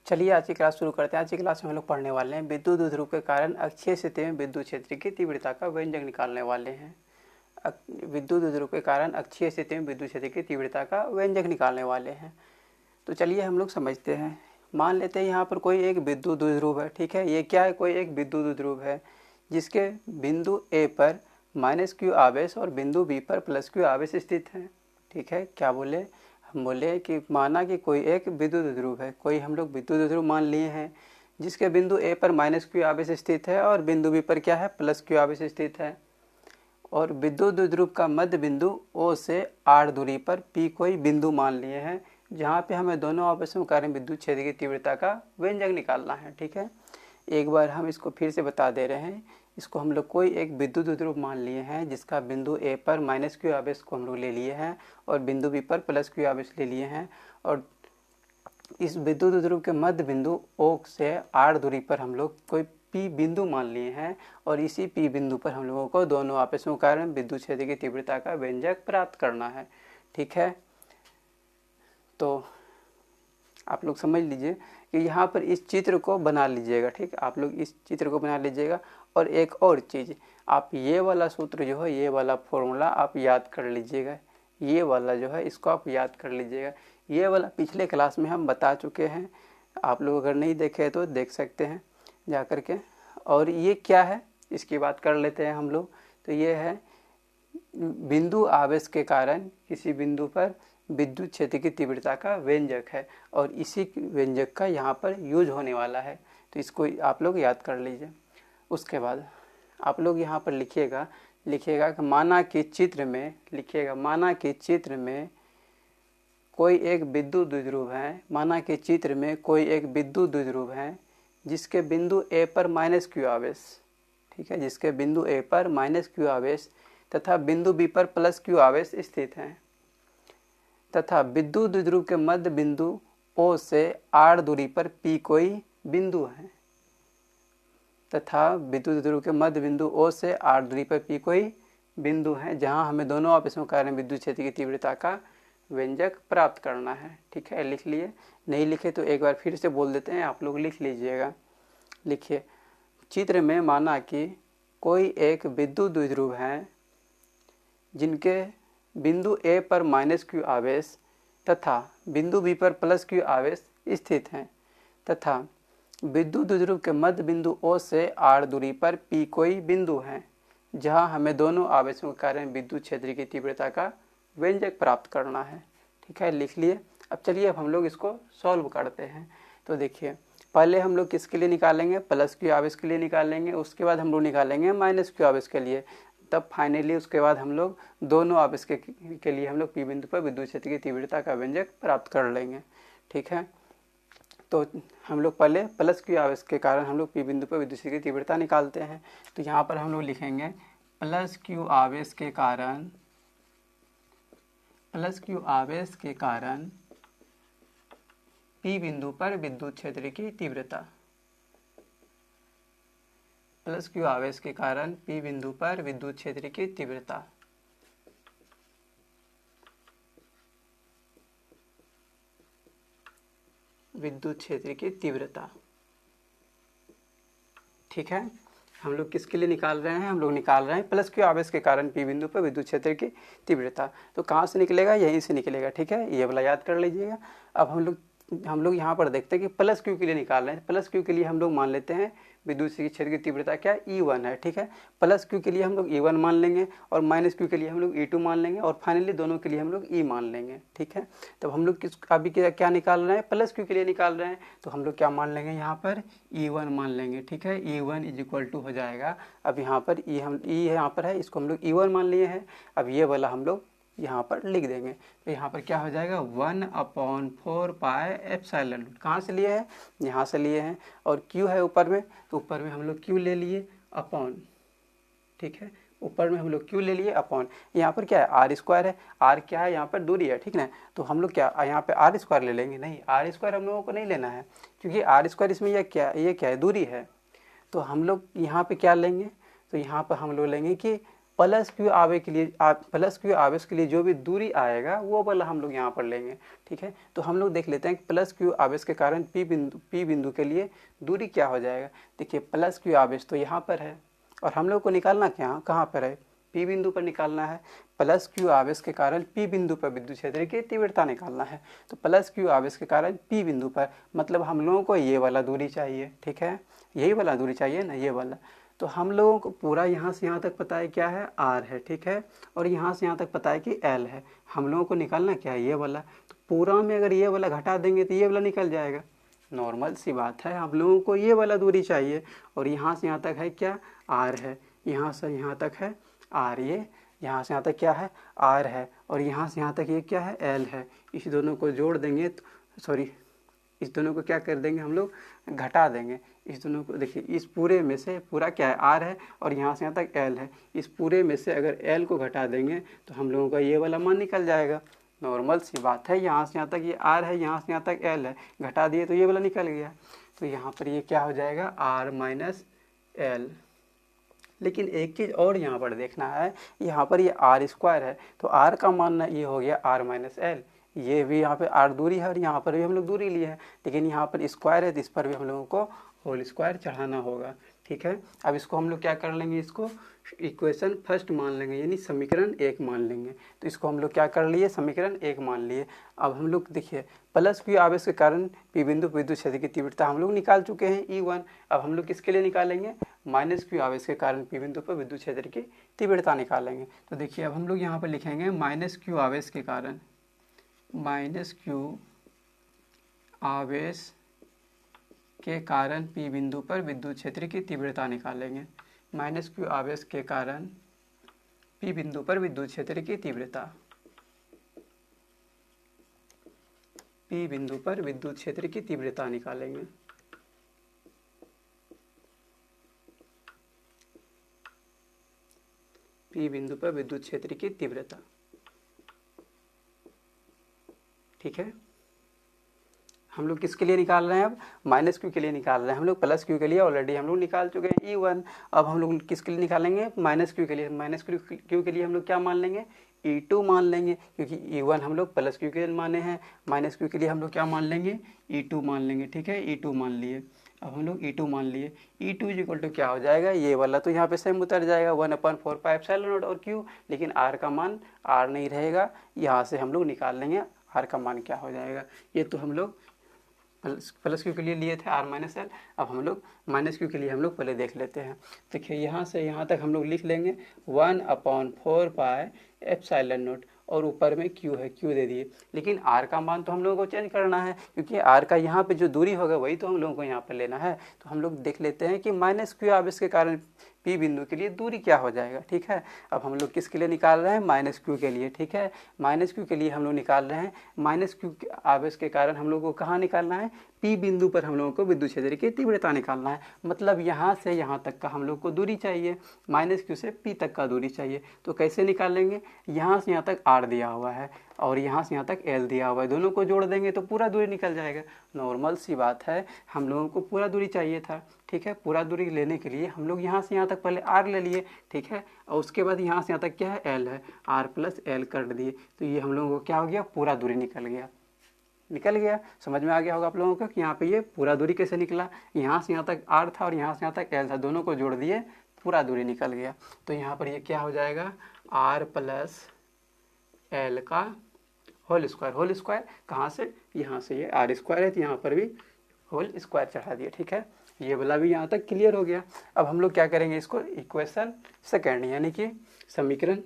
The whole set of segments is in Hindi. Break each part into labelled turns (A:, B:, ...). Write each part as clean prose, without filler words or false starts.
A: चलिए आज की क्लास शुरू करते हैं। आज की क्लास में हम लोग पढ़ने वाले हैं विद्युत द्विध्रुव के कारण अक्षीय स्थिति में विद्युत क्षेत्र की तीव्रता का व्यंजक निकालने वाले हैं। विद्युत द्विध्रुव के कारण अक्षीय स्थिति में विद्युत क्षेत्र की तीव्रता का व्यंजक निकालने वाले हैं। तो चलिए हम लोग समझते हैं। मान लेते हैं यहाँ पर कोई एक विद्युत द्विध्रुव है, ठीक है। ये क्या है? कोई एक विद्युत द्विध्रुव है जिसके बिंदु ए पर -q आवेश और बिंदु बी पर +q आवेश स्थित है, ठीक है। क्या बोले? हम बोले कि माना कि कोई एक विद्युत द्विध्रुव है, कोई हम लोग विद्युत द्विध्रुव मान लिए हैं जिसके बिंदु ए पर -q आवेश स्थित है और बिंदु बी पर क्या है? +q आवेश स्थित है। और विद्युत द्विध्रुव का मध्य बिंदु O से r दूरी पर P कोई बिंदु मान लिए हैं जहाँ पे हमें दोनों आवेशों के कारण विद्युत क्षेत्र की तीव्रता का व्यंजक निकालना है, ठीक है। एक बार हम इसको फिर से बता दे रहे हैं। इसको हम लोग कोई एक विद्युत द्विध्रुव मान लिए हैं जिसका बिंदु ए पर -q आवेश को हम लोग ले लिए हैं और बिंदु बी पर +q आवेश ले लिए हैं। और इस विद्युत द्विध्रुव के मध्य बिंदु O से r दूरी पर हम लोग कोई P बिंदु मान लिए हैं और इसी P बिंदु पर हम लोगों को दोनों आवेशों के कारण विद्युत क्षेत्र की तीव्रता का व्यंजक प्राप्त करना है, ठीक है। तो आप लोग समझ लीजिए कि यहाँ पर इस चित्र को बना लीजिएगा, ठीक। आप लोग इस चित्र को बना लीजिएगा। और एक और चीज़, आप ये वाला सूत्र जो है, ये वाला फॉर्मूला आप याद कर लीजिएगा। ये वाला जो है इसको आप याद कर लीजिएगा। ये वाला पिछले क्लास में हम बता चुके हैं। आप लोग अगर नहीं देखे तो देख सकते हैं जा कर के। और ये क्या है इसकी बात कर लेते हैं हम लोग। तो ये है बिंदु आवेश के कारण किसी बिंदु पर विद्युत क्षेत्र की तीव्रता का व्यंजक है और इसी व्यंजक का यहाँ पर यूज होने वाला है। तो इसको आप लोग याद कर लीजिए। उसके बाद आप लोग यहाँ पर लिखिएगा कि माना कि चित्र में कोई एक विद्युत द्विध्रुव है। माना कि चित्र में कोई एक विद्युत द्विध्रुव है जिसके बिंदु ए पर -q आवेश, ठीक है, जिसके बिंदु ए पर -q आवेश तथा बिंदु बी पर +q आवेश स्थित हैं तथा विद्युत द्विध्रुव के मध्य बिंदु O से r दूरी पर P कोई बिंदु है तथा विद्युत द्विध्रुव के मध्य बिंदु O से r दूरी पर P कोई बिंदु है जहां हमें दोनों आवेशों के कारण विद्युत क्षेत्र की तीव्रता का व्यंजक प्राप्त करना है, ठीक है। लिख लिए? नहीं लिखे तो एक बार फिर से बोल देते हैं, आप लोग लिख लीजिएगा। लिखिए, चित्र में माना कि कोई एक विद्युत द्विध्रुव है जिनके बिंदु ए पर -q आवेश तथा बिंदु बी पर +q आवेश स्थित हैं तथा विद्युत द्विध्रुव के मध्य बिंदु O से r दूरी पर P कोई बिंदु है जहां हमें दोनों आवेशों के कारण विद्युत क्षेत्र की तीव्रता का व्यंजक प्राप्त करना है, ठीक है। लिख लिए? अब चलिए अब हम लोग इसको सॉल्व करते हैं। तो देखिए, पहले हम लोग किसके लिए निकालेंगे? +q आवेश के लिए निकालेंगे। उसके बाद हम लोग निकालेंगे -q आवेश के लिए। तब फाइनली उसके बाद हम लोग दोनों आवेश के लिए हम लोग P बिंदु पर विद्युत क्षेत्र की तीव्रता का व्यंजक प्राप्त कर लेंगे, ठीक है। तो हम लोग पहले +q आवेश के कारण हम लोग P बिंदु पर विद्युत क्षेत्र की तीव्रता निकालते हैं। तो यहाँ पर हम लोग लिखेंगे +q आवेश के कारण P बिंदु पर विद्युत क्षेत्र की तीव्रता। +q आवेश के कारण P बिंदु पर विद्युत क्षेत्र की तीव्रता। विद्युत क्षेत्र की तीव्रता, ठीक है। हम लोग किसके लिए निकाल रहे हैं? हम लोग निकाल रहे हैं +q आवेश के कारण P बिंदु पर विद्युत क्षेत्र की तीव्रता। तो कहाँ से निकलेगा? यहीं से निकलेगा, ठीक है। ये वाला याद कर लीजिएगा। अब हम लोग यहाँ पर देखते हैं कि +q के लिए निकाल रहे हैं। +q के लिए हम लोग मान लेते हैं विद्युत क्षेत्र की तीव्रता क्या है? E1 है, ठीक है। +q के लिए हम लोग E1 मान लेंगे और -q के लिए हम लोग E2 मान लेंगे और फाइनली दोनों के लिए हम लोग E मान लेंगे, ठीक है। तब हम लोग अभी क्या निकाल रहे हैं? +q के लिए निकाल रहे हैं। तो हम लोग क्या मान लेंगे? यहाँ पर E1 मान लेंगे, ठीक है। E1 = हो जाएगा, अब यहाँ पर E यहाँ पर है, इसको हम लोग E1 मान लिए हैं। अब ये वाला हम लोग यहाँ पर लिख देंगे। तो यहाँ पर क्या हो जाएगा? 1/4 पाई एप्सिलॉन। कहाँ से लिए हैं? यहाँ से लिए हैं। और Q है ऊपर में, तो ऊपर में हम लोग Q ले लिए अपॉन, ठीक है। ऊपर में हम लोग Q ले लिए अपॉन, यहाँ पर क्या है? r² है। r क्या है? यहाँ पर दूरी है, ठीक ना। तो हम लोग क्या यहाँ पे r² ले लेंगे? नहीं, r² हम लोगों को नहीं लेना है क्योंकि r² इसमें ये क्या है? दूरी है। तो हम लोग यहाँ पे क्या लेंगे? तो यहाँ पर हम लोग लेंगे कि प्लस क्यू आवेश के लिए जो भी दूरी आएगा वो वाला हम लोग यहाँ पर लेंगे। ठीक है, तो हम लोग देख लेते हैं कि प्लस क्यू आवेश के कारण पी बिंदु के लिए दूरी क्या हो जाएगा। देखिए प्लस क्यू आवेश तो यहाँ पर है और हम लोग को निकालना क्या कहाँ पर है, पी बिंदु पर निकालना है। प्लस क्यू आवेश के कारण पी बिंदु पर विद्युत क्षेत्र की तीव्रता निकालना है। तो प्लस क्यू आवेश के कारण पी बिंदु पर मतलब हम लोगों को ये वाला दूरी चाहिए। ठीक है, यही वाला दूरी चाहिए ना, ये वाला। तो हम लोगों को पूरा यहाँ से यहाँ तक पता है क्या है, आर है। ठीक है, और यहाँ से यहाँ तक पता है कि एल है। हम लोगों को निकालना क्या है, ये वाला। तो पूरा में अगर ये वाला घटा देंगे तो ये वाला निकल जाएगा। नॉर्मल सी बात है, हम लोगों को ये वाला दूरी चाहिए और यहाँ से यहाँ तक है क्या, आर है। यहाँ से यहाँ तक है आर, ये यहाँ से यहाँ तक क्या है, आर है, और यहाँ से यहाँ तक ये क्या है, एल है। इस दोनों को जोड़ देंगे तो इस दोनों को क्या कर देंगे हम लोग, घटा देंगे। इस दोनों को देखिए, इस पूरे में से पूरा क्या है, आर है, और यहाँ से यहाँ तक एल है। इस पूरे में से अगर एल को घटा देंगे तो हम लोगों का ये वाला मान निकल जाएगा। नॉर्मल सी बात है, यहाँ से यहाँ तक ये आर है, यहाँ से यहाँ तक एल है, घटा दिए तो ये वाला निकल गया। तो यहाँ पर ये क्या हो जाएगा, आर माइनस एल। लेकिन एक चीज़ और यहाँ पर देखना है, यहाँ पर ये आर स्क्वायर है तो आर का मान ये हो गया आर माइनस एल। ये भी यहाँ पे आर दूरी है और यहाँ पर भी हम लोग दूरी लिए हैं, लेकिन यहाँ पर स्क्वायर है तो इस पर भी हम लोगों को होल स्क्वायर चढ़ाना होगा। ठीक है, अब इसको हम लोग क्या कर लेंगे, इसको इक्वेशन फर्स्ट मान लेंगे, यानी समीकरण 1 मान लेंगे। तो इसको हम लोग क्या कर लिए, समीकरण 1 मान लिए। अब हम लोग देखिए प्लस क्यू आवेश के कारण पी बिंदु विद्युत क्षेत्र की तीव्रता हम लोग निकाल चुके हैं E1। अब हम लोग किसके लिए निकालेंगे, माइनस क्यू आवेश के कारण पी बिंदु पर विद्युत क्षेत्र की तीव्रता निकालेंगे। तो देखिए अब हम लोग यहाँ पर लिखेंगे माइनस क्यू आवेश के कारण, माइनस क्यू आवेश के कारण पी बिंदु पर विद्युत क्षेत्र की तीव्रता निकालेंगे। माइनस क्यू आवेश के कारण पी बिंदु पर विद्युत क्षेत्र की तीव्रता, पी बिंदु पर विद्युत क्षेत्र की तीव्रता निकालेंगे। पी बिंदु पर विद्युत क्षेत्र की तीव्रता। ठीक है, हम लोग किसके लिए निकाल रहे हैं, अब माइनस क्यू के लिए निकाल रहे हैं। हम लोग प्लस क्यू के लिए ऑलरेडी हम लोग निकाल चुके हैं E1। अब हम लोग किसके लिए निकालेंगे, माइनस क्यू के लिए। माइनस क्यू के लिए हम लोग क्या मान लेंगे, E2 मान लेंगे, क्योंकि E1 हम लोग प्लस क्यू के लिए माने हैं। माइनस क्यू के लिए हम लोग क्या मान लेंगे, E2 मान लेंगे। ठीक है, E2 मान लिए। अब हम लोग E2 मान लिए। E2 इक्वल टू क्या हो जाएगा, ये वाला तो यहाँ पे सेम उतर जाएगा 1/4πε0 और Q, लेकिन R का मान R नहीं रहेगा। यहाँ से हम लोग निकाल लेंगे R का मान क्या हो जाएगा। ये तो हम लोग प्लस क्यू के लिए लिए थे आर माइनस एल। अब हम लोग माइनस क्यू के लिए हम लोग पहले देख लेते हैं। देखिए यहाँ से यहाँ तक हम लोग लिख लेंगे 1/4πε0 और ऊपर में क्यू है, क्यू दे दिए। लेकिन आर का मान तो हम लोगों को चेंज करना है, क्योंकि आर का यहाँ पे जो दूरी होगा वही तो हम लोगों को यहाँ पर लेना है। तो हम लोग देख लेते हैं कि माइनस क्यू आवेश के कारण पी बिंदु के लिए दूरी क्या हो जाएगा। ठीक है, अब हम लोग किसके लिए निकाल रहे हैं, माइनस क्यू के लिए। ठीक है, माइनस क्यू के लिए हम लोग निकाल रहे हैं। माइनस क्यू आवेश के कारण हम लोग को कहाँ निकालना है, पी बिंदु पर हम लोगों को विद्युत क्षेत्र की तीव्रता निकालना है। मतलब यहाँ से यहाँ तक का हम लोग को दूरी चाहिए, माइनस क्यू से पी तक का दूरी चाहिए। तो कैसे निकालेंगे, यहाँ से यहाँ तक आर दिया हुआ है और यहाँ से यहाँ तक एल दिया हुआ है, दोनों को जोड़ देंगे तो पूरा दूरी निकल जाएगा। नॉर्मल सी बात है, हम लोगों को पूरा दूरी चाहिए था। ठीक है, पूरा दूरी लेने के लिए हम लोग यहाँ से यहाँ तक पहले आर ले लिए। ठीक है, और उसके बाद यहाँ से यहाँ तक क्या है, एल है, आर प्लस एल कर दिए। तो ये हम लोगों को क्या हो गया, पूरा दूरी निकल गया। समझ में आ गया होगा आप लोगों को कि यहाँ पे ये पूरा दूरी कैसे निकला। यहाँ से यहाँ तक आर था और यहाँ से यहाँ तक एल था, दोनों को जोड़ दिए, पूरा दूरी निकल गया। तो यहाँ पर ये क्या हो जाएगा, आर प्लस एल का होल स्क्वायर। होल स्क्वायर कहाँ से, यहाँ से, ये आर स्क्वायर है तो यहाँ पर भी होल स्क्वायर चढ़ा दिया। ठीक है, ये वाला भी यहाँ तक क्लियर हो गया। अब हम लोग क्या करेंगे, इसको इक्वेशन सेकेंड यानी कि समीकरण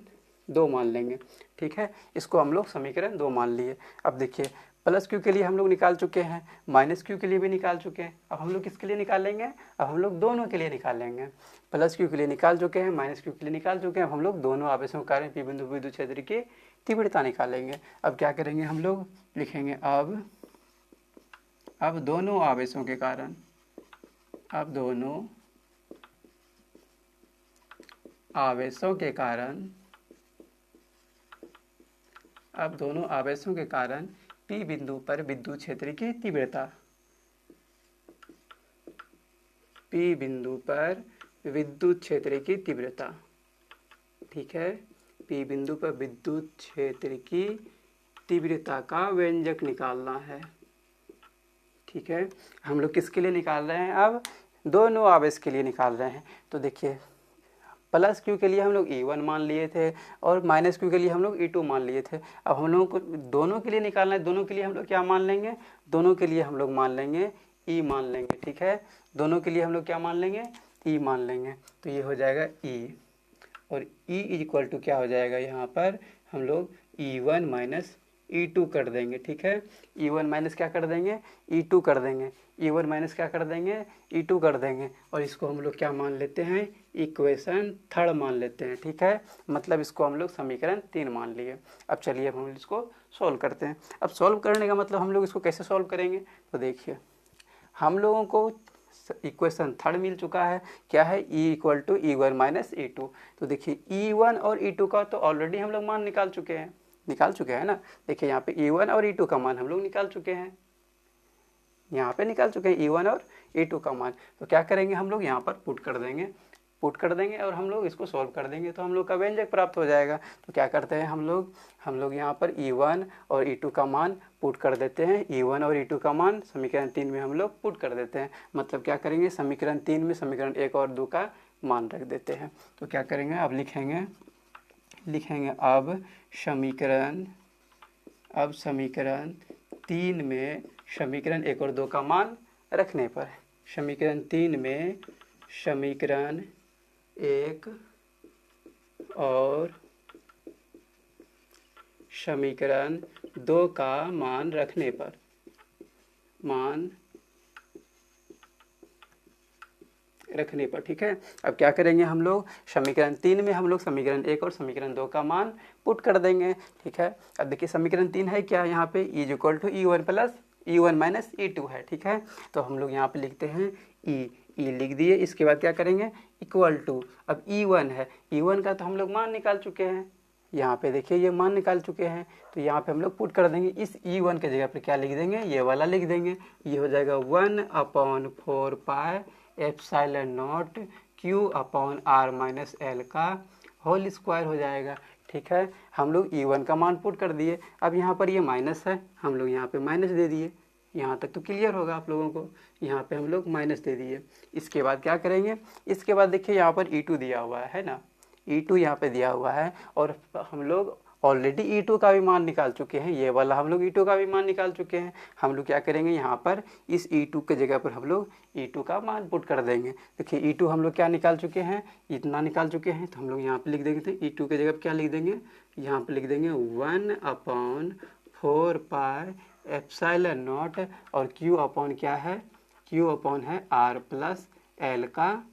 A: 2 मान लेंगे। ठीक है, इसको हम लोग समीकरण 2 मान लिए। अब देखिए प्लस क्यू के लिए हम लोग निकाल चुके हैं, माइनस क्यू के लिए भी निकाल चुके हैं। अब हम लोग किसके लिए निकालेंगे, अब हम लोग दोनों के लिए निकालेंगे। प्लस क्यू के लिए निकाल चुके हैं, माइनस क्यू के लिए निकाल चुके हैं। अब हम लोग दोनों आवेशों के कारण पी बिंदु विद्युत क्षेत्र की तीव्रता निकालेंगे। अब क्या करेंगे, हम लोग लिखेंगे अब दोनों आवेशों के कारण, अब दोनों आवेशों के कारण, अब दोनों आवेशों के कारण पी बिंदु पर विद्युत क्षेत्र की तीव्रता, पी बिंदु पर विद्युत क्षेत्र की तीव्रता, ठीक है, P बिंदु पर विद्युत क्षेत्र की तीव्रता का व्यंजक निकालना है। ठीक है, हम लोग किसके लिए निकाल रहे हैं, अब दोनों आवेश के लिए निकाल रहे हैं। तो देखिए प्लस क्यू के लिए हम लोग E1 मान लिए थे और माइनस क्यू के लिए हम लोग E2 मान लिए थे। अब हम लोगों को दोनों के लिए निकालना है, दोनों के लिए हम लोग क्या मान लेंगे, दोनों के लिए हम लोग मान लेंगे E मान लेंगे। ठीक है, दोनों के लिए हम लोग क्या मान लेंगे, E मान लेंगे। तो ये हो जाएगा E, और E इक्वल टू क्या हो जाएगा, यहाँ पर हम लोग E1 माइनस E2 कर देंगे। ठीक है, E1 माइनस क्या कर देंगे, E2 कर देंगे, E1 माइनस क्या कर देंगे, E2 कर देंगे, और इसको हम लोग क्या मान लेते हैं, इक्वेशन थर्ड मान लेते हैं। ठीक है, मतलब इसको हम लोग समीकरण 3 मान लिए। अब चलिए अब हम इसको सॉल्व करते हैं। अब सॉल्व करने का मतलब हम लोग इसको कैसे सॉल्व करेंगे, तो देखिए हम लोगों को इक्वेशन थर्ड मिल चुका है, क्या है, E equal to E1 minus E2। तो देखिए E1 और E2 का तो ऑलरेडी हम लोग मान निकाल चुके हैं ना। देखिए यहाँ पे E1 और E2 का मान हम लोग निकाल चुके हैं, यहाँ पे निकाल चुके हैं E1 और E2 का मान। तो क्या करेंगे, हम लोग यहाँ पर पुट कर देंगे और हम लोग इसको सॉल्व कर देंगे, तो हम लोग का व्यंजक प्राप्त हो जाएगा। तो क्या करते हैं हम लोग यहाँ पर E1 और E2 का मान पुट कर देते हैं। E1 और E2 का मान समीकरण 3 में हम लोग पुट कर देते हैं। मतलब क्या करेंगे, समीकरण 3 में समीकरण 1 और 2 का मान रख देते हैं। तो क्या करेंगे, अब लिखेंगे अब समीकरण 3 में समीकरण 1 और 2 का मान रखने पर, समीकरण 3 में समीकरण 1 और समीकरण 2 का मान रखने पर, ठीक है। अब क्या करेंगे, हम लोग समीकरण 3 में हम लोग समीकरण 1 और समीकरण 2 का मान पुट कर देंगे। ठीक है, अब देखिए समीकरण 3 है क्या, यहाँ पे E equal to E1 plus E1 minus E2 है। ठीक है, तो हम लोग यहाँ पे लिखते हैं E लिख दिए। इसके बाद क्या करेंगे, इक्वल टू, अब E1 है, E1 का तो हम लोग मान निकाल चुके हैं, यहाँ पे देखिए ये मान निकाल चुके हैं, तो यहाँ पे हम लोग पुट कर देंगे। इस E1 के जगह पे क्या लिख देंगे, ये वाला लिख देंगे। ये हो जाएगा 1/4 पाई epsilon not Q upon R minus L का होल स्क्वायर हो जाएगा। ठीक है, हम लोग E1 का मान पुट कर दिए। अब यहाँ पर ये माइनस है, हम लोग यहाँ पे माइनस दे दिए। यहाँ तक तो क्लियर होगा आप लोगों को, यहाँ पे हम लोग माइनस दे दिए। इसके बाद क्या करेंगे, इसके बाद देखिए यहाँ पर E2 दिया हुआ है ना, E2 यहाँ पे दिया हुआ है, और हम लोग ऑलरेडी E2 का भी मान निकाल चुके हैं। ये वाला हम लोग E2 का भी मान निकाल चुके हैं। हम लोग क्या करेंगे, यहाँ पर इस E2 के जगह पर हम लोग E2 का मान पुट कर देंगे। देखिए E2 हम लोग क्या निकाल चुके हैं, इतना निकाल चुके हैं, तो हम लोग यहाँ पे लिख देंगे। तो E2 के जगह पर क्या लिख देंगे, यहाँ पे लिख देंगे 1/4 पाई एप्सिलॉन नॉट, और Q अपॉन क्या है, Q अपॉन है R प्लस L का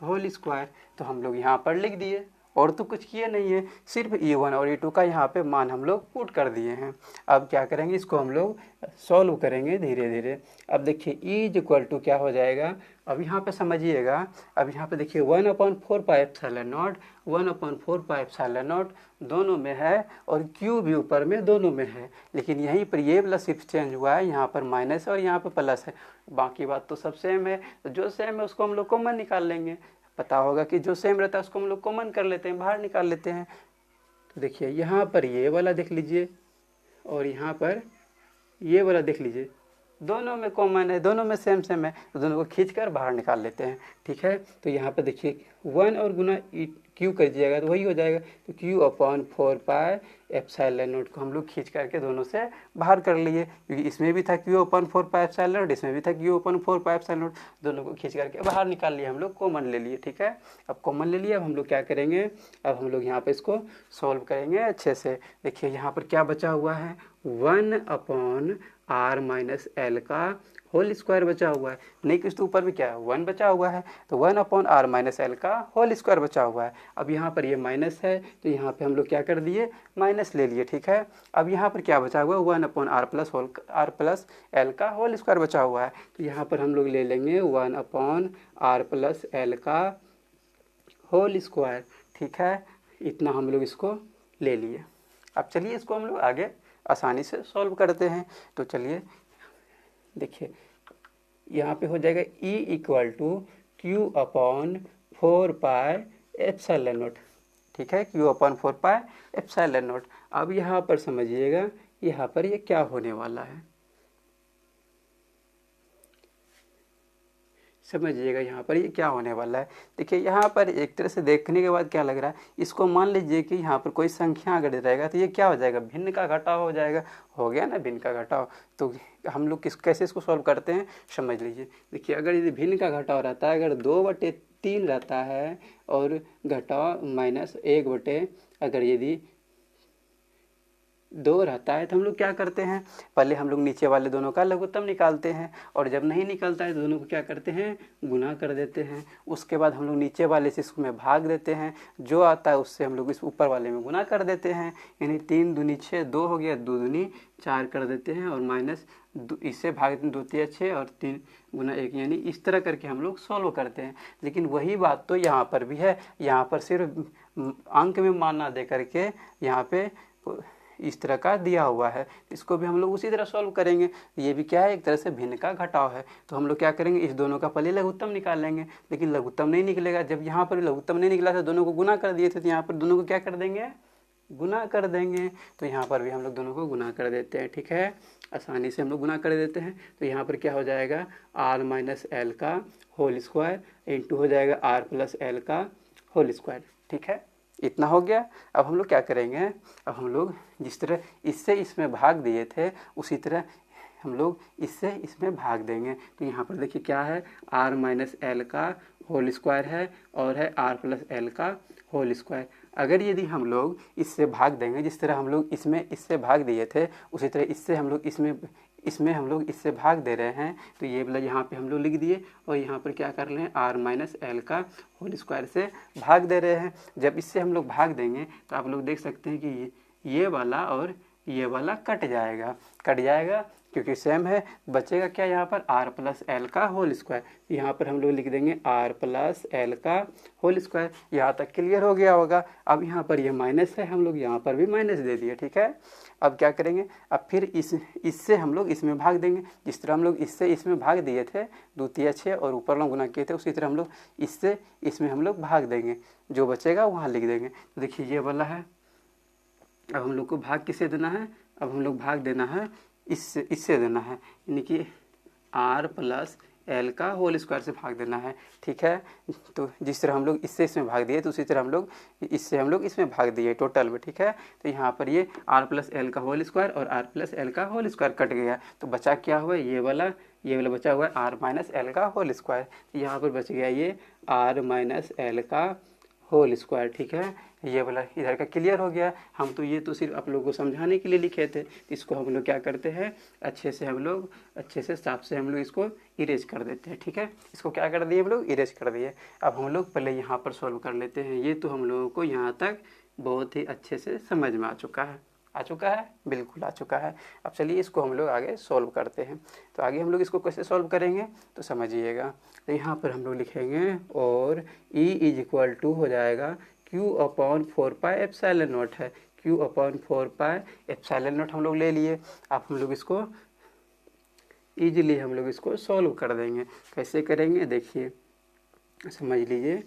A: होल स्क्वायर। तो हम लोग यहाँ पर लिख दिए, और तो कुछ किए नहीं है, सिर्फ E1 और E2 का यहाँ पे मान हम लोग पुट कर दिए हैं। अब क्या करेंगे, इसको हम लोग सॉल्व करेंगे धीरे धीरे। अब देखिए E इक्वल टू क्या हो जाएगा, अब यहाँ पे समझिएगा। अब यहाँ पे देखिए 1/4 पाई epsilon not, 1/4 pi epsilon not दोनों में है, और Q भी ऊपर में दोनों में है, लेकिन यहीं पर ये वाला सिर्फ चेंज हुआ है, यहाँ पर माइनस और यहाँ पर प्लस है। बाकी बात तो सब सेम है, तो जो सेम है उसको हम लोग कॉमन निकाल लेंगे। पता होगा कि जो सेम रहता है उसको हम लोग कॉमन कर लेते हैं, बाहर निकाल लेते हैं। तो देखिए यहाँ पर ये वाला देख लीजिए, और यहाँ पर ये वाला देख लीजिए, दोनों में कॉमन है, दोनों में सेम है, तो दोनों को खींचकर बाहर निकाल लेते हैं। ठीक है, तो यहाँ पर देखिए 1 और गुना Q कर दीजिएगा तो वही हो जाएगा। तो Q/4 पाई एप्सिलॉन नॉट को हम लोग खींच करके दोनों से बाहर कर लिए, क्योंकि इसमें भी था Q/4 पाई एप्सिलॉन नॉट, इसमें भी था Q/4 पाई एप्सिलॉन नॉट, दोनों को खींच करके बाहर निकाल लिए, हम लोग कॉमन ले लिए। ठीक है, अब कॉमन ले लिए, अब हम लोग क्या करेंगे, अब हम लोग यहाँ पे इसको सॉल्व करेंगे अच्छे से। देखिए यहाँ पर क्या बचा हुआ है, 1/R माइनस L का होल स्क्वायर बचा हुआ है, नहीं कुछ तो ऊपर भी क्या है 1 बचा हुआ है, तो 1/R माइनस L का होल स्क्वायर बचा हुआ है। अब यहाँ पर ये माइनस है, तो यहाँ पे हम लोग क्या कर दिए, माइनस ले लिए। ठीक है, अब यहाँ पर क्या बचा हुआ है, 1/R प्लस L का होल स्क्वायर बचा हुआ है, तो यहाँ पर हम लोग ले लेंगे 1/R प्लस L का होल स्क्वायर। ठीक है, इतना हम लोग इसको ले लिए। अब चलिए इसको हम लोग आगे आसानी से सॉल्व करते हैं। तो चलिए देखिए यहाँ पे हो जाएगा E equal to Q/4 pi epsilon naught. ठीक है, Q अपन 4 पाई एप्सिलॉन नॉट। अब यहाँ पर समझिएगा, यहाँ पर ये क्या होने वाला है, समझिएगा यहाँ पर ये क्या होने वाला है। देखिए यहाँ पर एक तरह से देखने के बाद क्या लग रहा है, इसको मान लीजिए कि यहाँ पर कोई संख्या अगर रहेगा तो ये क्या हो जाएगा, भिन्न का घटाव हो जाएगा। हो गया ना भिन्न का घटाव। तो हम लोग कैसे इसको सॉल्व करते हैं, समझ लीजिए। देखिए अगर यदि भिन्न का घटाव रहता है, अगर 2/3 रहता है और घटाव -1/, अगर यदि 2 रहता है तो हम लोग क्या करते हैं, पहले हम लोग नीचे वाले दोनों का लघुत्तम निकालते हैं, और जब नहीं निकलता है तो दोनों को क्या करते हैं, गुना कर देते हैं। उसके बाद हम लोग नीचे वाले से इसमें भाग देते हैं, जो आता है उससे हम लोग इस ऊपर वाले में गुना कर देते हैं। यानी 3 दूनी 6, 2 हो गया, 2 दूनी 4 कर देते हैं, और माइनस इससे भाग देते हैं, 2 तिया 6 और 3 गुना 1, यानी इस तरह करके हम लोग सॉल्व करते हैं। लेकिन वही बात तो यहाँ पर भी है, यहाँ पर सिर्फ अंक में मान ना दे करके यहाँ पे इस तरह का दिया हुआ है, इसको भी हम लोग उसी तरह सॉल्व करेंगे। ये भी क्या है, एक तरह से भिन्न का घटाव है। तो हम लोग क्या करेंगे, इस दोनों का पहले लघुत्तम निकाल लेंगे, लेकिन लघुत्तम नहीं निकलेगा। जब यहाँ पर लघुत्तम नहीं निकला था, दोनों को गुना कर दिए थे, तो यहाँ पर दोनों को क्या कर देंगे, गुना कर देंगे। तो यहाँ पर भी हम लोग दोनों को गुना कर देते हैं, ठीक है, आसानी से हम लोग गुना कर देते हैं। तो यहाँ पर क्या हो जाएगा, r माइनस एल का होल स्क्वायर इंटू हो जाएगा r प्लस एल का होल स्क्वायर, ठीक है, इतना हो गया। अब हम लोग क्या करेंगे, अब हम लोग जिस तरह इससे इसमें भाग दिए थे, उसी तरह हम लोग इससे इसमें भाग देंगे। तो यहाँ पर देखिए क्या है, r माइनस एल का होल स्क्वायर है, और है r प्लस एल का होल स्क्वायर। अगर यदि हम लोग इससे भाग देंगे, जिस तरह हम लोग इसमें इससे भाग दिए थे, उसी तरह इससे हम लोग इसमें हम लोग इससे भाग दे रहे हैं, तो ये वाला यहाँ पे हम लोग लिख दिए, और यहाँ पर क्या कर रहे हैं, r माइनस एल का होल स्क्वायर से भाग दे रहे हैं। जब इससे हम लोग भाग देंगे तो आप लोग देख सकते हैं कि ये वाला और ये वाला कट जाएगा, क्योंकि सेम है। बचेगा क्या यहाँ पर, r प्लस एल का होल स्क्वायर। यहाँ पर हम लोग लिख देंगे r प्लस एल का होल स्क्वायर। यहाँ तक क्लियर हो गया होगा। अब यहाँ पर ये माइनस है, हम लोग यहाँ पर भी माइनस दे दिए, ठीक है। अब क्या करेंगे, अब फिर इससे हम लोग इसमें भाग देंगे। जिस तरह हम लोग इससे इसमें भाग दिए थे, 2 तिया 6 और ऊपर लोग गुना किए थे, उसी तरह हम लोग इससे इसमें हम लोग भाग देंगे, जो बचेगा वहाँ लिख देंगे। तो देखिए ये वाला है। अब हम लोग को भाग किसे देना है, अब हम लोग भाग देना है इससे देना है, यानी कि r प्लस एल का होल स्क्वायर से भाग देना है, ठीक है। तो जिस तरह हम लोग इससे इसमें भाग दिए, तो उसी तरह हम लोग इसमें भाग दिए टोटल में, ठीक है। तो यहाँ पर ये r प्लस एल का होल स्क्वायर और r प्लस एल का होल स्क्वायर कट गया, तो बचा क्या हुआ, ये वाला बचा हुआ है r माइनस एल का होल स्क्वायर। तो यहाँ पर बच गया ये r माइनस एल का होल स्क्वायर, ठीक है। ये वाला इधर का क्लियर हो गया। हम तो ये तो सिर्फ आप लोगों को समझाने के लिए लिखे थे। इसको हम लोग क्या करते हैं, अच्छे से साफ से हम लोग इसको इरेज कर देते हैं, ठीक है। इसको क्या कर दिए, हम लोग इरेज कर दिए। अब हम लोग पहले यहाँ पर सॉल्व कर लेते हैं। ये तो हम लोगों को यहाँ तक बहुत ही अच्छे से समझ में आ चुका है, बिल्कुल आ चुका है। अब चलिए इसको हम लोग आगे सॉल्व करते हैं। तो आगे हम लोग इसको कैसे सॉल्व करेंगे, तो समझिएगा। तो यहाँ पर हम लोग लिखेंगे, और E इज इक्वल टू हो जाएगा Q upon 4 pi epsilon not है, Q upon 4 pi epsilon not हम लोग ले लिए। अब हम लोग इसको ईजिली हम लोग इसको सॉल्व कर देंगे। कैसे करेंगे, देखिए समझ लीजिए,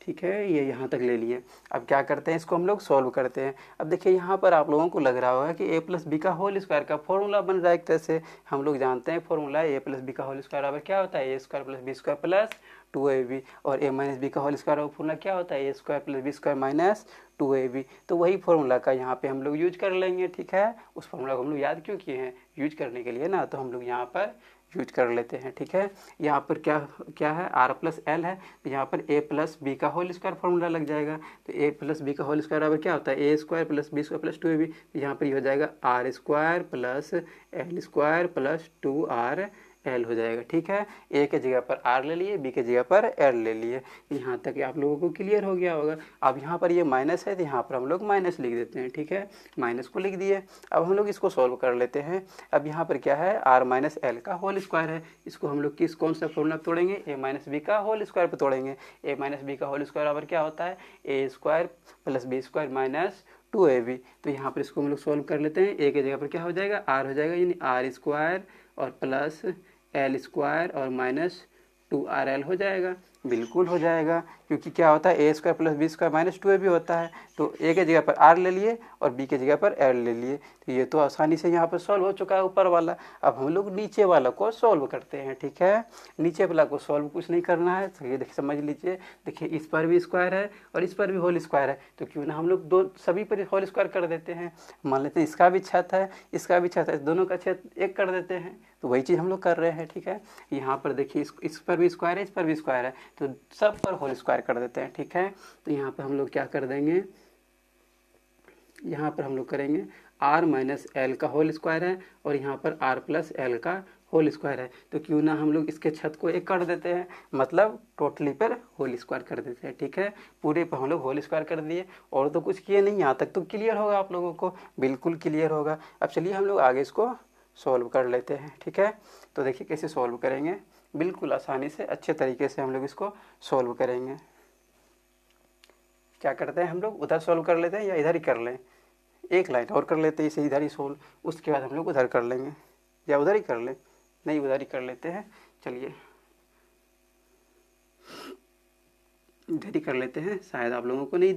A: ठीक है। ये यहाँ तक ले लिए। अब क्या करते हैं, इसको हम लोग सॉल्व करते हैं। अब देखिए यहाँ पर आप लोगों को लग रहा होगा कि a प्लस बी का होल स्क्वायर का फॉर्मूला बन रहा है एक तरह से। हम लोग जानते हैं फॉर्मूला a प्लस बी का होल स्क्वायर बराबर क्या होता है, a square plus B square plus 2ab, और a माइनस बी का होल स्क्वायर का फॉर्मूला क्या होता है, a square plus B square minus 2ab। तो वही फॉर्मूला का यहाँ पे हम लोग यूज कर लेंगे, ठीक है। उस फॉर्मूला को हम लोग याद क्यों किए हैं, यूज करने के लिए ना, तो हम लोग यहाँ पर यूज कर लेते हैं, ठीक है। यहाँ पर क्या है, r प्लस एल है, तो यहाँ पर a प्लस बी का होल स्क्वायर फॉर्मूला लग जाएगा। तो a प्लस बी का होल स्क्वायर बराबर क्या होता है, a square plus B square plus 2ab। तो यहाँ पर ये हो जाएगा r square plus L square plus 2r L हो जाएगा, ठीक है। a के जगह पर r ले लिए, b के जगह पर l ले लिए। यहाँ तक आप लोगों को क्लियर हो गया होगा। अब यहाँ पर ये माइनस है, तो यहाँ पर हम लोग माइनस लिख देते हैं, ठीक है। माइनस को लिख दिए। अब हम लोग इसको सॉल्व कर लेते हैं। अब यहाँ पर क्या है, r माइनस एल का होल स्क्वायर है। इसको हम लोग कौन सा फॉर्मूला तोड़ेंगे, a माइनस बी का होल स्क्वायर पर तोड़ेंगे। a माइनस बी का होल स्क्वायर बराबर क्या होता है, a square plus B square minus 2ab। तो यहाँ पर इसको हम लोग सॉल्व कर लेते हैं। a के जगह पर क्या हो जाएगा, r हो जाएगा, यानी r स्क्वायर और प्लस एल स्क्वायर और माइनस 2rl हो जाएगा। बिल्कुल हो जाएगा, क्योंकि क्या होता है A square plus B square minus 2ab होता है। तो ए के जगह पर आर ले लिए और बी के जगह पर एल ले लिए, तो ये तो आसानी से यहाँ पर सॉल्व हो चुका है ऊपर वाला। अब हम लोग नीचे वाला को सॉल्व करते हैं, ठीक है। नीचे वाला को सॉल्व कुछ नहीं करना है, तो ये देखिए समझ लीजिए, देखिए इस पर भी स्क्वायर है और इस पर भी होल स्क्वायर है, तो क्यों ना हम लोग दो सभी पर होल स्क्वायर कर देते हैं। मान लेते हैं इसका भी छत है, इसका भी छत है, दोनों का छत एक कर देते हैं, तो वही चीज़ हम लोग कर रहे हैं, ठीक है। यहाँ पर देखिए इस पर भी स्क्वायर है, इस पर भी स्क्वायर है, तो सब पर होल स्क्वायर कर देते हैं, ठीक है। तो यहाँ पर हम लोग क्या कर देंगे, यहाँ पर हम लोग करेंगे r माइनस एल का होल स्क्वायर है और यहाँ पर r प्लस एल का होल स्क्वायर है, तो क्यों ना हम लोग इसके छत को एक कर देते हैं, मतलब टोटली पर होल स्क्वायर कर देते हैं, ठीक है। पूरे पर हम लोग होल स्क्वायर कर दिए और तो कुछ किए नहीं। यहाँ तक तो क्लियर होगा आप लोगों को, बिल्कुल क्लियर होगा। अब चलिए हम लोग आगे इसको सॉल्व कर लेते हैं, ठीक है। तो देखिए कैसे सॉल्व करेंगे, बिल्कुल आसानी से अच्छे तरीके से हम लोग इसको सॉल्व करेंगे। क्या करते हैं हम लोग, उधर सॉल्व कर लेते हैं या इधर ही कर लें, एक लाइन और कर लेते हैं इसे इधर ही सॉल्व, उसके बाद हम लोग उधर कर लेंगे, या उधर ही कर लें, नहीं उधर ही कर लेते हैं। चलिए इधर ही कर लेते हैं, शायद आप लोगों को नहीं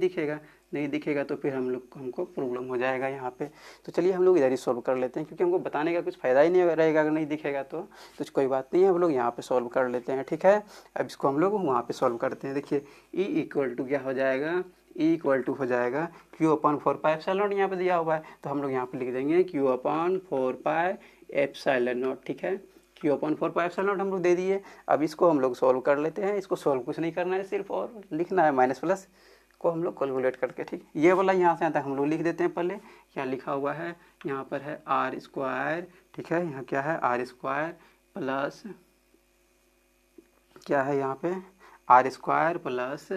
A: दिखेगा तो फिर हमको प्रॉब्लम हो जाएगा यहाँ पे। तो चलिए हम लोग इधर ही सॉल्व कर लेते हैं, क्योंकि हमको बताने का कुछ फ़ायदा ही नहीं रहेगा अगर नहीं दिखेगा तो कोई बात नहीं है, हम लोग यहाँ पे सॉल्व कर लेते हैं, ठीक है। अब इसको हम लोग वहाँ पे सॉल्व करते हैं। देखिए ई इक्वल टू क्या हो जाएगा, ई इक्वल टू हो जाएगा Q upon 4 pi epsilon not, यहाँ पे दिया हुआ है तो हम लोग यहाँ पे लिख देंगे Q upon 4 pi epsilon naught, ठीक है। Q upon 4 pi epsilon not हम लोग दे दिए। अब इसको हम लोग सॉल्व कर लेते हैं, इसको सॉल्व कुछ नहीं करना है, सिर्फ और लिखना है माइनस प्लस को हम लोग कैलकुलेट करके, ठीक। ये वाला यहाँ से आता है हम लोग लिख देते हैं। पहले क्या लिखा हुआ है, यहाँ पर है आर स्क्वायर, ठीक है। यहाँ क्या है आर स्क्वायर प्लस क्या है यहाँ पे R square plus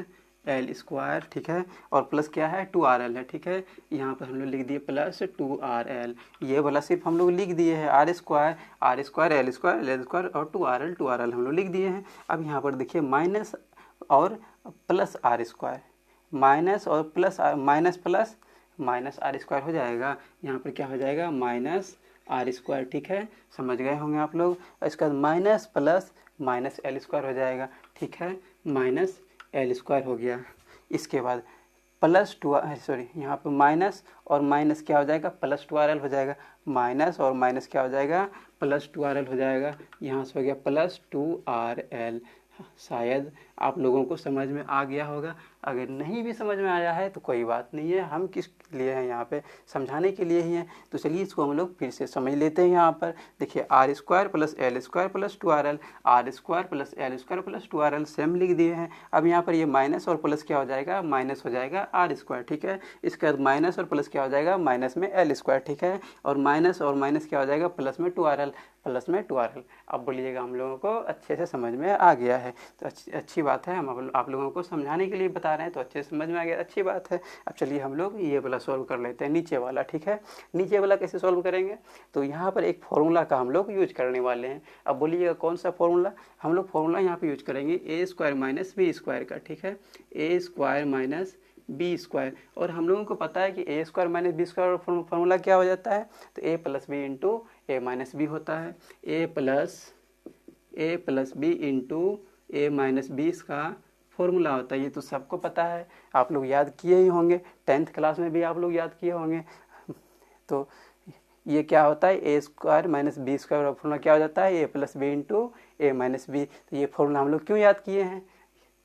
A: L square, ठीक है। और प्लस क्या है 2RL है, ठीक है। यहाँ पर हम लोग लिख दिए प्लस 2RL, ये वाला सिर्फ हम लोग लिख दिए हैं R square L square L square और 2RL हम लोग लिख दिए हैं। अब यहाँ पर देखिए माइनस और प्लस आर स्क्वायर, माइनस और plus minus plus minus R square हो जाएगा, यहाँ पर क्या हो जाएगा माइनस आर स्क्वायर, ठीक है। समझ गए होंगे आप लोग। इसका minus plus minus L square हो जाएगा, ठीक है, माइनस एल स्क्वायर हो गया। इसके बाद प्लस यहाँ पर माइनस और माइनस क्या हो जाएगा प्लस 2RL हो जाएगा, माइनस और माइनस क्या हो जाएगा प्लस 2RL हो जाएगा, यहाँ से हो गया प्लस 2RL। शायद आप लोगों को समझ में आ गया होगा, अगर नहीं भी समझ में आया है तो कोई बात नहीं है, हम किस लिए हैं यहाँ पे, समझाने के लिए ही हैं। तो चलिए इसको हम लोग फिर से समझ लेते हैं। यहाँ पर देखिए R square plus L square plus 2RL, R square plus L square plus 2RL same लिख दिए हैं। अब यहाँ पर ये माइनस और प्लस क्या हो जाएगा, माइनस हो जाएगा आर स्क्वायर, ठीक है। इसके बाद माइनस और प्लस क्या हो जाएगा, माइनस में एल स्क्वायर, ठीक है। और माइनस क्या हो जाएगा, प्लस में 2RL, प्लस में 2RL। अब बोलिएगा हम लोगों को अच्छे से समझ में आ गया है, तो अच्छी बात है, हम आप लोगों को समझाने के लिए बता रहे हैं तो अच्छे से समझ में आ गया, अच्छी बात है। अब चलिए हम लोग ये वाला सॉल्व कर लेते हैं, नीचे वाला, ठीक है। नीचे वाला कैसे सॉल्व करेंगे, तो यहाँ पर एक फॉर्मूला का हम लोग यूज करने वाले हैं। अब बोलिएगा कौन सा फॉर्मूला, हम लोग फॉर्मूला यहाँ पे यूज करेंगे A square minus B square का, ठीक है। A square minus B square, और हम लोगों को पता है कि A square minus B square formula क्या हो जाता है, तो A plus B into A minus B होता है। A plus B into A minus B इसका फॉर्मूला होता है, ये तो सबको पता है, आप लोग याद किए ही होंगे, 10th क्लास में भी आप लोग याद किए होंगे। तो ये क्या होता है, A square minus B square formula क्या हो जाता है, A plus B into A minus B. तो ये फॉर्मूला हम लोग क्यों याद किए हैं,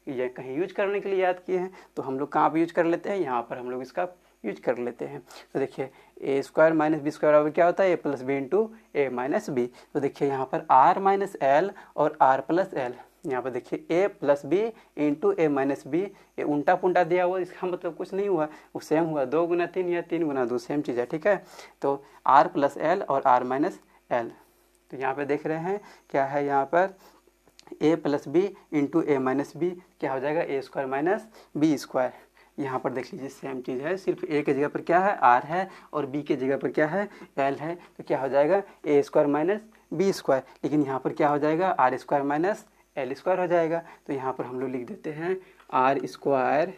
A: ये कहीं यूज करने के लिए याद किए हैं, तो हम लोग कहाँ पर यूज कर लेते हैं, यहाँ पर हम लोग इसका यूज कर लेते हैं। तो देखिए ए स्क्वायर माइनस बी स्क्वायर बराबर क्या होता है, A plus B into A minus B. तो देखिए यहाँ पर आर माइनस एल और आर प्लस एल, यहाँ पर देखिए ए plus B into A minus B, ये उल्टा पुल्टा दिया हुआ, इसका मतलब कुछ नहीं हुआ, वो सेम हुआ, 2 गुना 3 या 3 गुना 2 सेम चीज़ है, ठीक है। तो आर प्लस एल और आर माइनस एल, तो यहाँ पे देख रहे हैं क्या है, यहाँ पर ए plus B into A minus B क्या हो जाएगा, A square minus B square. यहाँ पर देख लीजिए सेम चीज़ है, सिर्फ ए की जगह पर क्या है आर है और बी की जगह पर क्या है एल है, तो क्या हो जाएगा A square minus B square. लेकिन यहाँ पर क्या हो जाएगा R square minus L square हो जाएगा, तो यहाँ पर हम लोग लिख देते हैं R square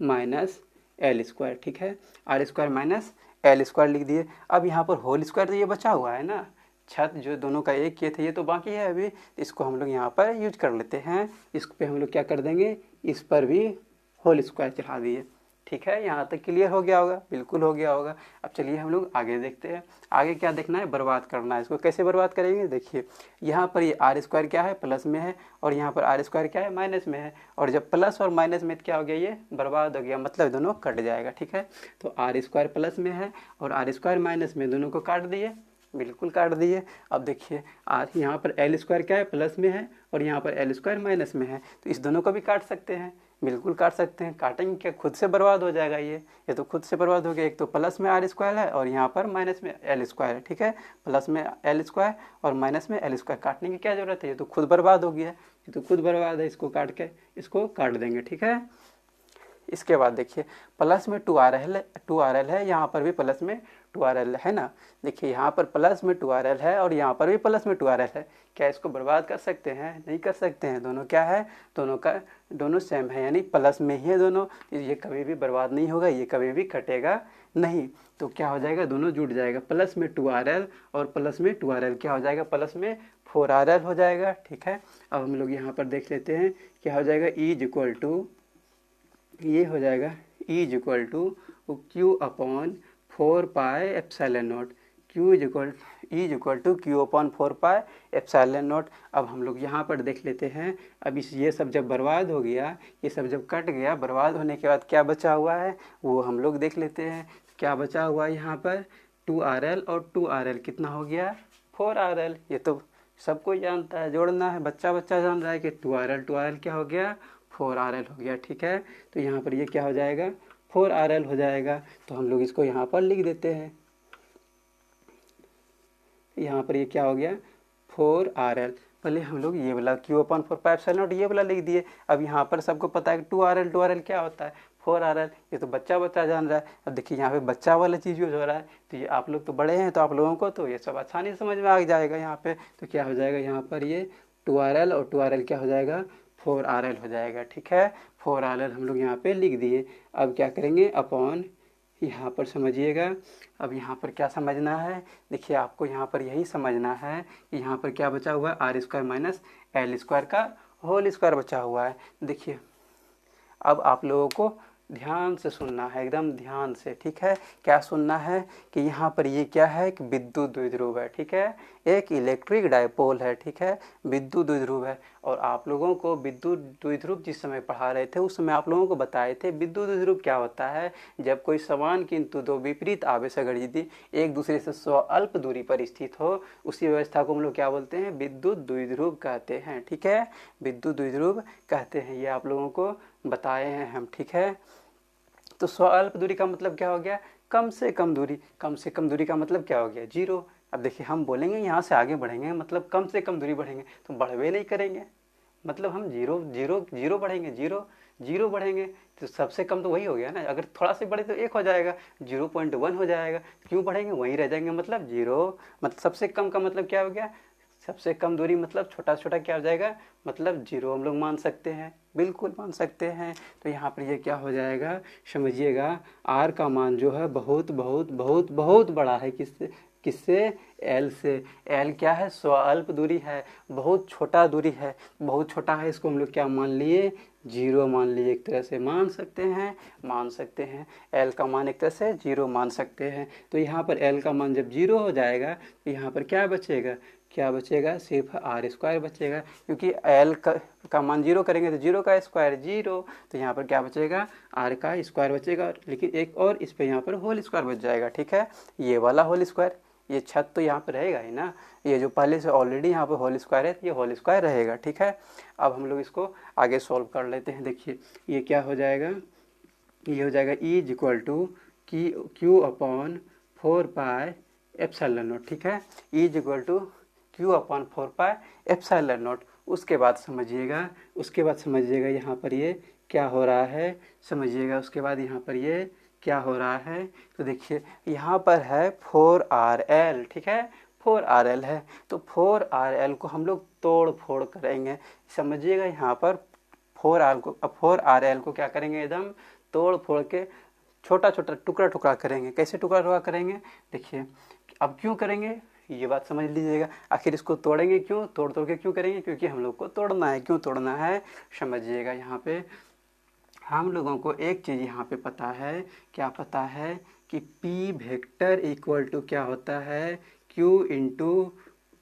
A: minus L square, ठीक है। R square minus L square लिख दिए। अब यहाँ पर होल स्क्वायर तो ये बचा हुआ है ना, छत जो दोनों का एक किए थे ये तो बाकी है अभी, इसको हम लोग यहाँ पर यूज कर लेते हैं। इस पे हम लोग क्या कर देंगे, इस पर भी होल स्क्वायर चढ़ा दिए। ठीक है, यहाँ तक क्लियर हो गया होगा, बिल्कुल हो गया होगा। अब चलिए हम लोग आगे देखते हैं। आगे क्या देखना है, बर्बाद करना है। इसको कैसे बर्बाद करेंगे, देखिए यहाँ पर ये आर स्क्वायर क्या है, प्लस में है, और यहाँ पर आर स्क्वायर क्या है, माइनस में है। और जब प्लस और माइनस में क्या हो गया, ये बर्बाद हो गया, मतलब दोनों कट जाएगा। ठीक है, तो आर स्क्वायर प्लस में है और आर स्क्वायर माइनस में, दोनों को काट दिए, बिल्कुल काट दिए। अब देखिए आर यहाँ पर एल स्क्वायर क्या है, प्लस में है, और यहाँ पर एल स्क्वायर माइनस में है, तो इस दोनों को भी काट सकते हैं, बिल्कुल काट सकते हैं। काटेंगे क्या, खुद से बर्बाद हो जाएगा ये तो खुद से बर्बाद हो गया। एक तो प्लस में आर स्क्वायर है और यहाँ पर माइनस में एल स्क्वायर है। ठीक है, प्लस में एल स्क्वायर और माइनस में एल स्क्वायर, काटने की क्या जरूरत है, ये तो खुद बर्बाद हो गया, ये तो खुद बर्बाद है। इसको काट के इसको काट देंगे। ठीक है, इसके बाद देखिए प्लस में 2RL है, यहाँ पर भी प्लस में 2RL है ना। देखिए यहाँ पर प्लस में 2RL है और यहाँ पर भी प्लस में 2RL है। क्या इसको बर्बाद कर सकते हैं, नहीं कर सकते हैं। दोनों क्या है, दोनों सेम है, यानी प्लस में ही है दोनों, ये कभी भी बर्बाद नहीं होगा, ये कभी भी कटेगा नहीं। तो क्या हो जाएगा, दोनों जुड़ जाएगा, प्लस में 2RL और प्लस में 2RL क्या हो जाएगा, प्लस में 4RL हो जाएगा। ठीक है, अब हम लोग यहाँ पर देख लेते हैं क्या हो जाएगा, इज इक्वल टू, ये हो जाएगा is equal to Q upon 4 pi epsilon naught, is equal to Q upon 4 pi epsilon naught. अब हम लोग यहाँ पर देख लेते हैं। अब ये सब जब बर्बाद हो गया, ये सब जब कट गया, बर्बाद होने के बाद क्या बचा हुआ है वो हम लोग देख लेते हैं। क्या बचा हुआ है यहाँ पर, 2RL और 2RL कितना हो गया, 4RL। ये तो सब कोई जानता है, जोड़ना है, बच्चा जान रहा है कि 2RL क्या हो गया, 4RL हो गया। ठीक है, तो यहाँ पर ये क्या हो जाएगा, 4RL हो जाएगा। तो हम लोग इसको यहाँ पर लिख देते हैं। यहाँ पर ये क्या हो गया, 4RL। पहले हम लोग ये वाला Q upon 4 pi epsilon not ये वाला लिख दिए। अब यहाँ पर सबको पता है कि 2RL क्या होता है, 4RL। ये तो बच्चा जान रहा है। अब देखिए यहाँ पे बच्चा वाला चीज़ यूज हो रहा है, तो ये आप लोग तो बड़े हैं, तो आप लोगों को तो ये सब आसानी से समझ में आ जाएगा। यहाँ पे तो क्या हो जाएगा, यहाँ पर ये 2RL और 2RL क्या हो जाएगा, 4RL हो जाएगा। ठीक है, 4RL हम लोग यहाँ पे लिख दिए। अब क्या करेंगे, अपॉन, यहाँ पर समझिएगा। अब यहाँ पर क्या समझना है, देखिए आपको यहाँ पर यही समझना है कि यहाँ पर क्या बचा हुआ है, R square minus L square का होल स्क्वायर बचा हुआ है। देखिए अब आप लोगों को ध्यान से सुनना है, एकदम ध्यान से। ठीक है, क्या सुनना है कि यहाँ पर ये क्या है, एक विद्युत द्विध्रुव है। ठीक है, एक इलेक्ट्रिक डायपोल है। ठीक है, विद्युत द्विध्रुव है। और आप लोगों को विद्युत द्विध्रुव जिस समय पढ़ा रहे थे उस समय आप लोगों को बताए थे विद्युत द्विध्रुव क्या होता है, जब कोई समान किंतु दो विपरीत आवेश गतिविधि एक दूसरे से स्वअल्प दूरी पर स्थित हो, उसी व्यवस्था को हम लोग क्या बोलते हैं, विद्युत द्विध्रुव कहते हैं। ठीक है, विद्युत द्विध्रुव कहते हैं, ये आप लोगों को बताए हैं हम। ठीक है, तो स्वअल्प दूरी का मतलब क्या हो गया, कम से कम दूरी। कम से कम दूरी का मतलब क्या हो गया, 0। अब देखिए हम बोलेंगे यहाँ से आगे बढ़ेंगे, मतलब कम से कम दूरी बढ़ेंगे, तो बढ़वे नहीं करेंगे, मतलब हम जीरो बढ़ेंगे, जीरो बढ़ेंगे, तो सबसे कम तो वही हो गया ना। अगर थोड़ा से बढ़े तो 1 हो जाएगा, 0.1 हो जाएगा, क्यों बढ़ेंगे, वहीं रह जाएंगे, मतलब 0। मतलब सबसे कम का मतलब क्या हो गया, सबसे कम दूरी मतलब छोटा क्या हो जाएगा, मतलब 0 हम लोग मान सकते हैं, बिल्कुल मान सकते हैं। तो यहाँ पर ये क्या हो जाएगा, समझिएगा, आर का मान जो है बहुत बहुत बहुत बहुत बड़ा है। किससे, एल से। एल क्या है, स्वअल्प दूरी है, बहुत छोटा दूरी है, बहुत छोटा है। इसको हम लोग क्या मान लिए, 0 मान लिए। एक तरह से मान सकते हैं एल का मान एक तरह से 0 मान सकते हैं। तो यहाँ पर एल का मान जब 0 हो जाएगा तो यहाँ पर क्या बचेगा, सिर्फ आर स्क्वायर बचेगा, क्योंकि एल का मान 0 करेंगे तो 0 का स्क्वायर 0। तो यहाँ पर क्या बचेगा, आर का स्क्वायर बचेगा, लेकिन एक और इस पर यहाँ पर होल स्क्वायर बच जाएगा। ठीक है, ये वाला होल स्क्वायर, ये छत तो यहाँ पे रहेगा ही ना, ये जो पहले से ऑलरेडी यहाँ पे होल स्क्वायर है, ये होल स्क्वायर रहेगा। ठीक है, अब हम लोग इसको आगे सॉल्व कर लेते हैं। देखिए ये क्या हो जाएगा, ये हो जाएगा is equal to Q upon 4 pi epsilon naught. ठीक है, is equal to Q upon 4 pi epsilon naught. उसके बाद समझिएगा यहाँ पर ये क्या हो रहा है, समझिएगा उसके बाद यहाँ पर ये क्या हो रहा है। तो देखिए यहाँ पर है 4RL। ठीक है, 4RL है, तो 4RL को हम लोग तोड़ फोड़ करेंगे। समझिएगा यहाँ पर 4RL को क्या करेंगे, एकदम तोड़ फोड़ के छोटा टुकड़ा करेंगे। कैसे टुकड़ा करेंगे, देखिए अब क्यों करेंगे, ये बात समझ लीजिएगा। आखिर इसको तोड़ेंगे क्यों, तोड़ के क्यों करेंगे, क्योंकि हम लोग को तोड़ना है। क्यों तोड़ना है समझिएगा। यहाँ पे हम लोगों को एक चीज़ यहाँ पे पता है, क्या पता है कि पी वेक्टर इक्वल टू क्या होता है, क्यू इंटू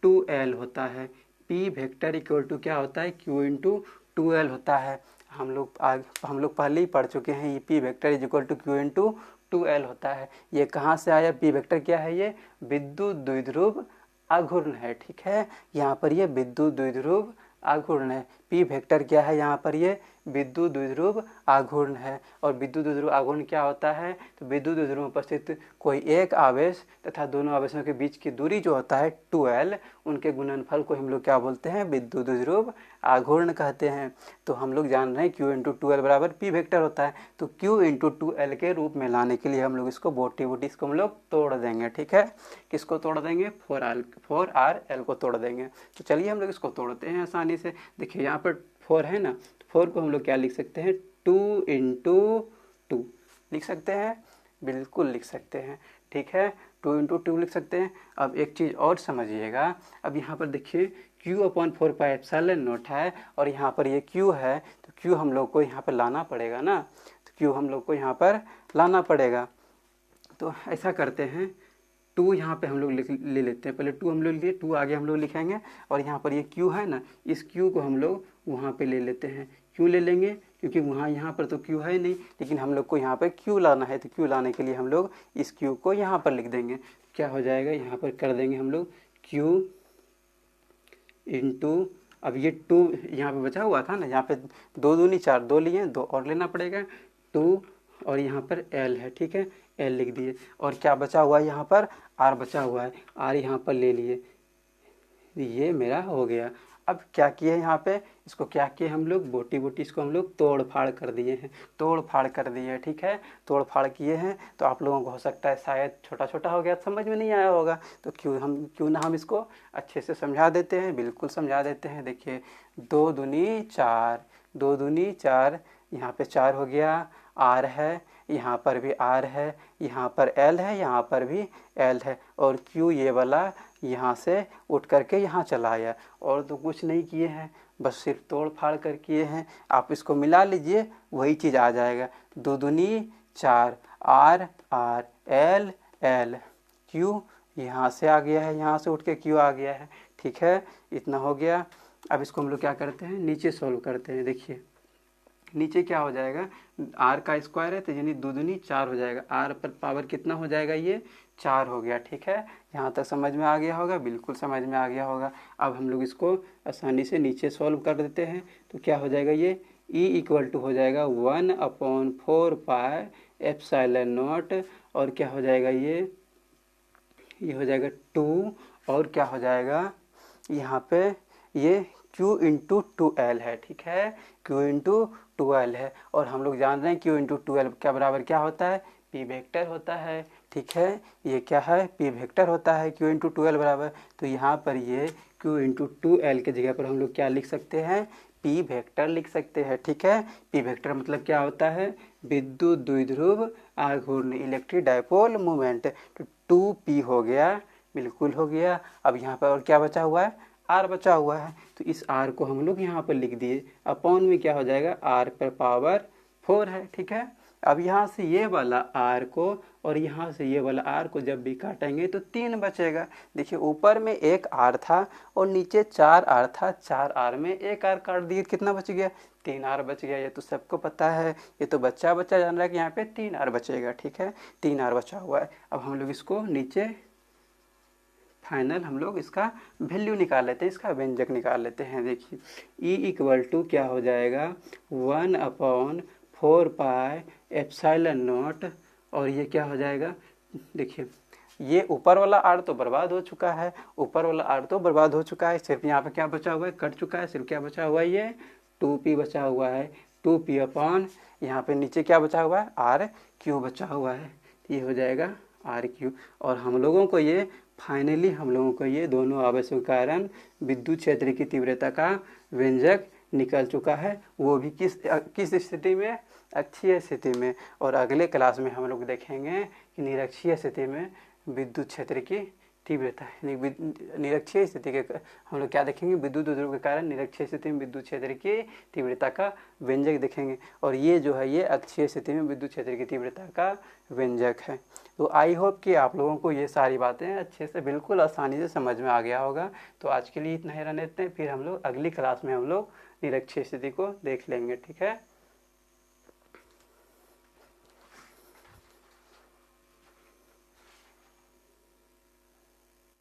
A: 2L होता है। पी वेक्टर इक्वल टू क्या होता है, क्यू इंटू 2L होता है। हम लोग पहले ही पढ़ चुके हैं, ये P vector is equal to Q into 2L होता है। ये कहाँ से आया, पी वेक्टर क्या है, ये विद्युत द्विध्रुव आघूर्ण है। ठीक है, यहाँ पर ये विद्युत द्विध्रुव आघूर्ण है। पी वेक्टर क्या है, यहाँ पर ये विद्युत द्विध्रुव आघूर्ण है। और विद्युत द्विध्रुव आघूर्ण क्या होता है, तो विद्युत द्विध्रुव में उपस्थित कोई एक आवेश तथा दोनों आवेशों के बीच की दूरी जो होता है 2L, उनके गुणनफल को हम लोग क्या बोलते हैं, विद्युत द्विध्रुव आघूर्ण कहते हैं। तो हम लोग जान रहे हैं Q इंटू 2L बराबर पी वेक्टर होता है। तो Q इंटू 2L के रूप में लाने के लिए हम लोग इसको बोटी बोटी इसको हम लोग तोड़ देंगे। ठीक है, किसको तोड़ देंगे, 4RL को तोड़ देंगे। तो चलिए हम लोग इसको तोड़ते हैं आसानी से। देखिए यहाँ पर 4 है ना, 4 को हम लोग क्या लिख सकते हैं, 2 इंटू 2 लिख सकते हैं, बिल्कुल लिख सकते हैं। ठीक है, 2 इंटू 2 लिख सकते हैं। अब एक चीज़ और समझिएगा। अब यहाँ पर देखिए Q/4πε0 है और यहाँ पर ये Q है, तो Q हम लोग को यहाँ पर लाना पड़ेगा ना, तो Q हम लोग को यहाँ पर लाना पड़ेगा। तो ऐसा करते हैं, 2 यहाँ पे हम लोग ले लेते हैं। पहले 2 हम लोग लिए, 2 आगे हम लोग लिखेंगे और यहाँ पर ये Q है ना, इस Q को हम लोग वहाँ पे ले लेते हैं। क्यों ले लेंगे, क्योंकि यहाँ पर तो Q है नहीं, लेकिन हम लोग को यहाँ पर Q लाना है। तो Q लाने के लिए हम लोग इस Q को यहाँ पर लिख देंगे। क्या हो जाएगा, यहाँ पर कर देंगे हम लोग Q इंटू, अब ये 2 यहाँ पे बचा हुआ था ना, यहाँ पे 2 दूनी 4, 2 लिए, 2 और लेना पड़ेगा, 2 और यहाँ पर L है। ठीक है, L लिख दिए। और क्या बचा हुआ है, यहाँ पर R बचा हुआ है, R यहाँ पर ले लिए, ये मेरा हो गया। अब क्या किए यहाँ पे, इसको क्या किए हम लोग, बोटी बोटी इसको हम लोग तोड़ फाड़ कर दिए हैं, तोड़ फाड़ कर दिए हैं। ठीक है, तोड़ फाड़ किए हैं। तो आप लोगों को हो सकता है शायद छोटा छोटा हो गया, समझ में नहीं आया होगा, तो क्यों ना हम इसको अच्छे से समझा देते हैं, बिल्कुल समझा देते हैं। देखिए 2 दूनी 4, 2 दूनी 4, यहाँ पे 4 हो गया, R है, यहाँ पर भी R है, यहाँ पर L है, यहाँ पर भी L है, और Q ये वाला यहाँ से उठ करके यहाँ चला आया। और तो कुछ नहीं किए हैं, बस सिर्फ तोड़ फाड़ कर किए हैं। आप इसको मिला लीजिए, वही चीज़ आ जाएगा। 2 दूनी 4, R R, L L, Q यहाँ से आ गया है, यहाँ से उठ के Q आ गया है। ठीक है, इतना हो गया। अब इसको हम लोग क्या करते हैं, नीचे सोल्व करते हैं। देखिए नीचे क्या हो जाएगा, R का स्क्वायर है तो यानी 2 दूनी 4 हो जाएगा। R पर पावर कितना हो जाएगा, ये 4 हो गया। ठीक है, यहाँ तक समझ में आ गया होगा, बिल्कुल समझ में आ गया होगा। अब हम लोग इसको आसानी से नीचे सॉल्व कर देते हैं। तो क्या हो जाएगा, ये E इक्वल टू हो जाएगा 1/4πε0, और क्या हो जाएगा, ये हो जाएगा 2, और क्या हो जाएगा यहाँ पे, ये Q इंटू 2L है। ठीक है, Q इंटू 2L है, और हम लोग जान रहे हैं Q इंटू 2L क्या बराबर क्या होता है, P वेक्टर होता है। ठीक है, ये क्या है, P वेक्टर होता है Q इंटू 2L बराबर। तो यहाँ पर ये Q इंटू 2L के जगह पर हम लोग क्या लिख सकते हैं, P वेक्टर लिख सकते हैं। ठीक है, P वेक्टर मतलब क्या होता है, विद्युत द्विध्रुव आघूर्ण, इलेक्ट्रिक डायपोल मोमेंट। तो 2P हो गया, बिल्कुल हो गया। अब यहाँ पर और क्या बचा हुआ है, R बचा हुआ है, तो इस R को हम लोग यहाँ पर लिख दिए। अपॉन में क्या हो जाएगा, R पर पावर 4 है। ठीक है, अब यहाँ से ये वाला R को और यहाँ से ये वाला R को जब भी काटेंगे तो 3 बचेगा। देखिए ऊपर में एक R था और नीचे 4R था, 4R में एक R काट दिए, कितना बच गया, 3R बच गया। ये तो सबको पता है, ये तो बच्चा जान रहा है कि यहाँ पे 3R बचेगा। ठीक है, 3R बचा हुआ है। अब हम लोग इसको नीचे फाइनल हम लोग इसका वैल्यू निकाल लेते हैं, इसका व्यंजक निकाल लेते हैं। देखिए E इक्वल टू क्या हो जाएगा, 1/4πε0, और ये क्या हो जाएगा, देखिए ये ऊपर वाला R तो बर्बाद हो चुका है, ऊपर वाला R तो बर्बाद हो चुका है, सिर्फ यहाँ पे क्या बचा हुआ है, कट चुका है, सिर्फ क्या बचा हुआ है, ये 2P बचा हुआ है। 2P अपॉन यहाँ पे नीचे क्या बचा हुआ है, RQ बचा हुआ है, ये हो जाएगा RQ। और हम लोगों को ये फाइनली हम लोगों को ये दोनों आवेशों के कारण विद्युत क्षेत्र की तीव्रता का व्यंजक निकल चुका है, वो भी किस स्थिति में, अक्षीय स्थिति में। और अगले क्लास में हम लोग देखेंगे कि निरक्षीय स्थिति में विद्युत क्षेत्र की तीव्रता निरक्षीय स्थिति के हम लोग क्या देखेंगे, विद्युत ध्रुव के कारण निरक्षीय स्थिति में विद्युत क्षेत्र की तीव्रता का व्यंजक देखेंगे। और ये जो है ये अक्षीय स्थिति में विद्युत क्षेत्र की तीव्रता का व्यंजक है। तो आई होप कि आप लोगों को ये सारी बातें अच्छे से बिल्कुल आसानी से समझ में आ गया होगा। तो आज के लिए इतना ही रहने देते हैं, फिर हम लोग अगली क्लास में हम लोग निरक्षीय स्थिति को देख लेंगे। ठीक है।